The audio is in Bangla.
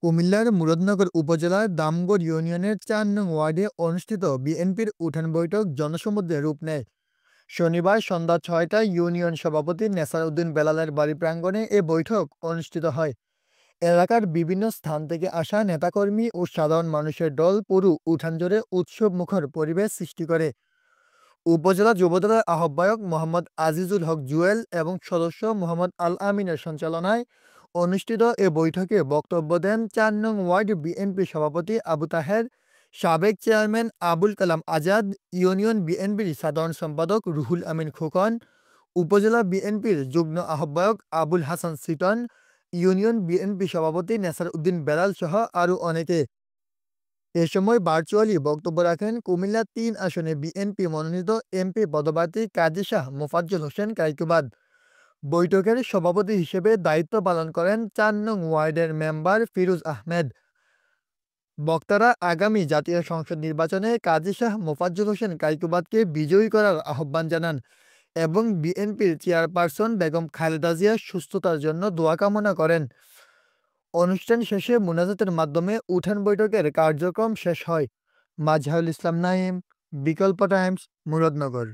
কুমিল্লার মুরাদনগর উপজেলার দামগড় ইউনিয়নের ৪ নং ওয়ার্ডে অনুষ্ঠিত বিএনপির উঠান বৈঠক জনসমুদ্রে রূপ নেয়। শনিবার সন্ধ্যা ৬টায় ইউনিয়ন সভাপতি নেসার উদ্দিন বেলালের বাড়ি প্রাঙ্গণে এ বৈঠক অনুষ্ঠিত হয়। এলাকার বিভিন্ন স্থান থেকে আসা নেতাকর্মী ও সাধারণ মানুষের দল পুরো উঠান জুড়ে উৎসব মুখর পরিবেশ সৃষ্টি করে। উপজেলা যুবদলের আহ্বায়ক মোহাম্মদ আজিজুল হক জুয়েল এবং সদস্য মোহাম্মদ আল আমিনের সঞ্চালনায় অনুষ্ঠিত এ বৈঠকে বক্তব্য দেন ৪ নং ওয়ার্ড বিএনপি সভাপতি আবু তাহের, সাবেক চেয়ারম্যান আবুল কালাম আজাদ, ইউনিয়ন বিএনপির সাধারণ সম্পাদক রুহুল আমিন খোকন, উপজেলা বিএনপির যুগ্ম আহ্বায়ক আবুল হাসান সিটন, ইউনিয়ন বিএনপি সভাপতি নেসার উদ্দিন বেলাল সহ আরও অনেকে। এ সময় ভার্চুয়ালি বক্তব্য রাখেন কুমিল্লা ৩ আসনে বিএনপি মনোনীত এমপি পদপ্রার্থী কাজী শাহ মোফাজ্জল হোসেন কাইকুবাদ। বৈঠকের সভাপতি হিসেবে দায়িত্ব পালন করেন ৪ নং ওয়ার্ডের মেম্বার ফিরোজ আহমেদ। বক্তারা আগামী জাতীয় সংসদ নির্বাচনে কাজী শাহ মোফাজ্জল হোসেন কাইকুবাদকে বিজয়ী করার আহ্বান জানান এবং বিএনপির চেয়ারপারসন বেগম খালেদা জিয়ার সুস্থতার জন্য দোয়া কামনা করেন। অনুষ্ঠান শেষে মোনাজাতের মাধ্যমে উঠান বৈঠকের কার্যক্রম শেষ হয়। মাজহারুল ইসলাম নাইম, বিকল্প টাইমস, মুরাদনগর।